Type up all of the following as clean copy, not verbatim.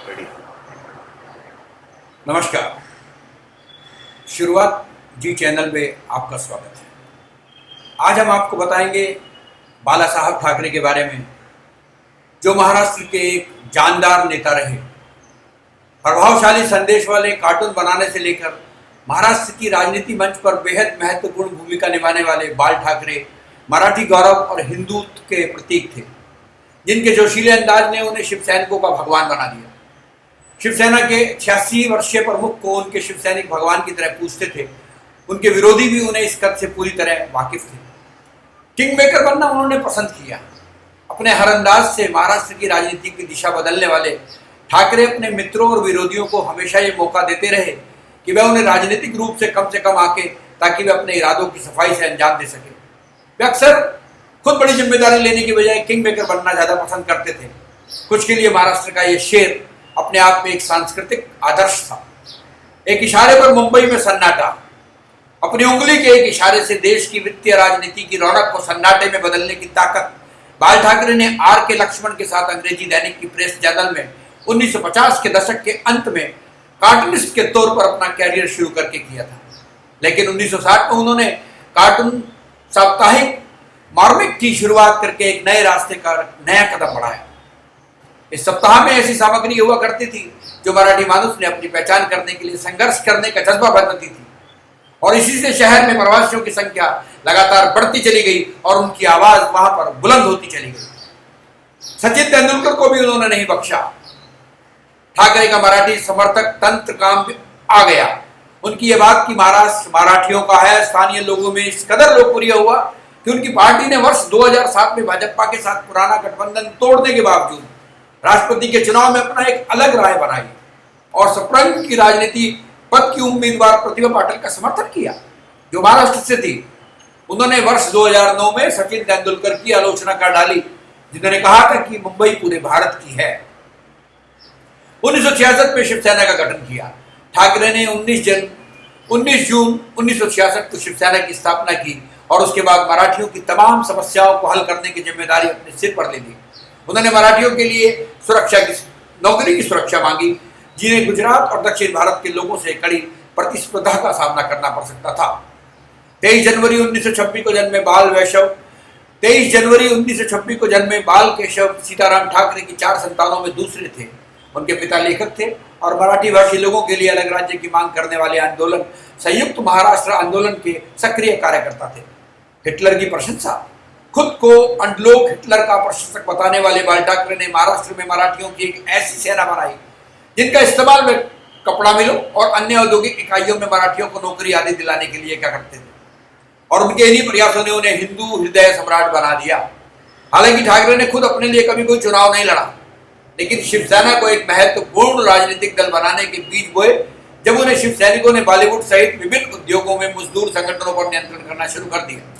Ready. नमस्कार, शुरुआत जी channel पे आपका स्वागत है। आज हम आपको बताएंगे बाला साहब ठाकरे के बारे में, जो महाराष्ट्र के एक जानदार नेता रहे। प्रभावशाली संदेश वाले कार्टून बनाने से लेकर महाराष्ट्र की राजनीति मंच पर बेहद महत्वपूर्ण भूमिका निभाने वाले बाल ठाकरे मराठी गौरव और हिंदुत्व के प्रतीक थे, जिनके जोशीले अंदाज ने उन्हें शिव सैनिकों का भगवान बना दिया। शिवसेना के 86 वर्षीय प्रमुख को उनके शिव सैनिक भगवान की तरह पूजते थे। उनके विरोधी भी उन्हें इस कद से पूरी तरह वाकिफ थे। किंग मेकर बनना उन्होंने पसंद किया। अपने हर अंदाज से महाराष्ट्र की राजनीति की दिशा बदलने वाले ठाकरे अपने मित्रों और विरोधियों को हमेशा ये मौका देते रहे कि वह उन्हें राजनीतिक रूप से कम आके, ताकि वे अपने इरादों की सफाई से अंजाम दे सके। वे अक्सर खुद बड़ी जिम्मेदारी लेने की बजाय किंग मेकर बनना ज्यादा पसंद करते थे। कुछ के लिए महाराष्ट्र का ये शेर अपने आप में एक सांस्कृतिक आदर्श था। एक इशारे पर मुंबई में सन्नाटा। अपनी उंगली के एक इशारे से देश की वित्तीय राजनीति की रौनक को सन्नाटे में बदलने की ताकत बाल ठाकरे ने आर के लक्ष्मण के साथ अंग्रेजी दैनिक की प्रेस जर्नल में 1950 के दशक के अंत में कार्टूनिस्ट के तौर पर अपना कैरियर शुरू करके किया था। लेकिन 1960 में उन्होंने कार्टून साप्ताहिक मार्मिक की शुरुआत करके एक नए रास्ते का नया कदम बढ़ाया। इस सप्ताह में ऐसी सामग्री हुआ करती थी जो मराठी मानुष ने अपनी पहचान करने के लिए संघर्ष करने का जज्बा बनाती थी, और इसी से शहर में प्रवासियों की संख्या लगातार बढ़ती चली गई और उनकी आवाज वहां पर बुलंद होती चली गई। सचिन तेंदुलकर को भी उन्होंने नहीं बख्शा। ठाकरे का मराठी समर्थक तंत्र काम आ गया। उनकी यह बात कि महाराष्ट्र मराठियों का है स्थानीय लोगों में इस कदर लोकप्रिय हुआ कि उनकी पार्टी ने वर्ष 2007 में भाजपा के साथ पुराना गठबंधन तोड़ने के बावजूद राष्ट्रपति के चुनाव में अपना एक अलग राय बनाई और सप्तरंग की राजनीति पद की उम्मीदवार प्रतिभा पाटिल का समर्थन किया, जो महाराष्ट्र से थी। उन्होंने वर्ष 2009 में सचिन तेंदुलकर की आलोचना कर डाली, जिन्होंने कहा था कि मुंबई पूरे भारत की है। 1966 में शिवसेना का गठन किया। ठाकरे ने 19 जून 1966 को शिवसेना की स्थापना की और उसके बाद मराठियों की तमाम समस्याओं को हल करने की जिम्मेदारी अपने सिर पर ले ली। उन्होंने मराठियों के लिए नौकरी की सुरक्षा मांगी, जिन्हें गुजरात और दक्षिण भारत के लोगों से कड़ी प्रतिस्पर्धा का सामना करना पड़ सकता था। 23 जनवरी 1926 को जन्मे बाल केशव सीताराम ठाकरे की 4 संतानों में दूसरे थे। उनके पिता लेखक थे और मराठी भाषी लोगों के लिए अलग राज्य की मांग करने वाले आंदोलन संयुक्त महाराष्ट्र आंदोलन के सक्रिय कार्यकर्ता थे। हिटलर की प्रशंसा। खुद को अनलोक हिटलर का प्रशंसक बताने वाले बाल ठाकरे ने महाराष्ट्र में मराठियों की एक ऐसी सेना बनाई जिनका इस्तेमाल वे कपड़ा मिलों और अन्य औद्योगिक इकाइयों में मराठियों को नौकरी आदि दिलाने के लिए क्या करते थे, और उनके इन्हीं प्रयासों ने उन्हें हिंदू हृदय सम्राट बना दिया। हालांकि ठाकरे ने खुद अपने लिए कभी कोई चुनाव नहीं लड़ा, लेकिन शिवसेना को एक महत्वपूर्ण राजनीतिक दल बनाने के बीज बोए जब उन्हें शिव सैनिकों ने बॉलीवुड सहित विभिन्न उद्योगों में मजदूर संगठनों पर नियंत्रण करना शुरू कर दिया।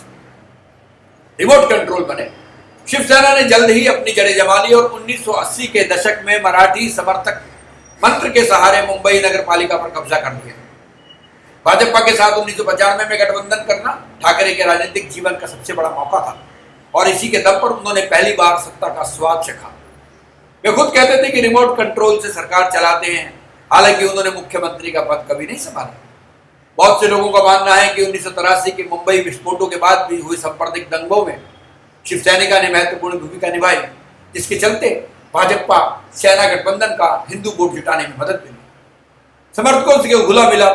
रिमोट कंट्रोल बने। शिवसेना ने जल्द ही अपनी जड़ें जमा ली और 1980 के दशक में मराठी समर्थक मंत्र के सहारे मुंबई नगर पालिका पर कब्जा कर लिया। भाजपा के साथ 1995 में गठबंधन करना ठाकरे के राजनीतिक जीवन का सबसे बड़ा मौका था और इसी के दम पर उन्होंने पहली बार सत्ता का स्वाद चखा। वे खुद कहते थे कि रिमोट कंट्रोल से सरकार चलाते हैं, हालांकि उन्होंने मुख्यमंत्री का पद कभी नहीं संभाला। बहुत से लोगों का मानना है कि 1983 के मुंबई विस्फोटों के बाद भी हुए सांप्रदायिक दंगों में शिवसैनिका ने महत्वपूर्ण भूमिका निभाई, जिसके चलते भाजपा सेना गठबंधन का हिंदू वोट जुटाने में मदद मिली। समर्थकों से घुला मिला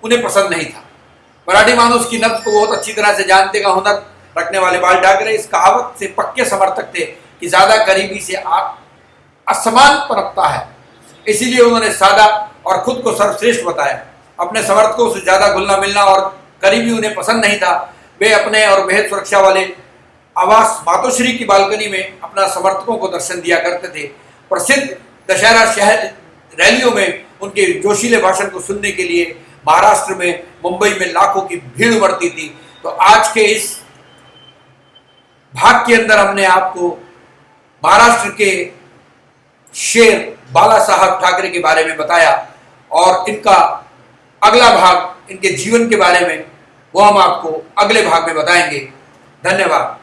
उन्हें पसंद नहीं था। मराठी मानुष की नब्ज को बहुत अच्छी तरह से जानने का हुनर रखने वाले बाल ठाकरे इस कहावत से पक्के समर्थक थे कि ज्यादा करीबी से असमान पनपता है। इसीलिए उन्होंने सादा और खुद को सर्वश्रेष्ठ बताया। अपने समर्थकों से ज्यादा घुलना मिलना और करीबी उन्हें पसंद नहीं था। वे अपने और बेहद सुरक्षा वाले आवास मातोश्री की बालकनी में अपना समर्थकों को दर्शन दिया करते थे। प्रसिद्ध दशहरा शहर रैलियों में उनके जोशीले भाषण को सुनने के लिए महाराष्ट्र में मुंबई में लाखों की भीड़ उमड़ती थी। तो आज के इस भाग के अंदर हमने आपको महाराष्ट्र के शेर बाला साहब ठाकरे के बारे में बताया और इनका अगला भाग, इनके जीवन के बारे में, वो हम आपको अगले भाग में बताएंगे। धन्यवाद।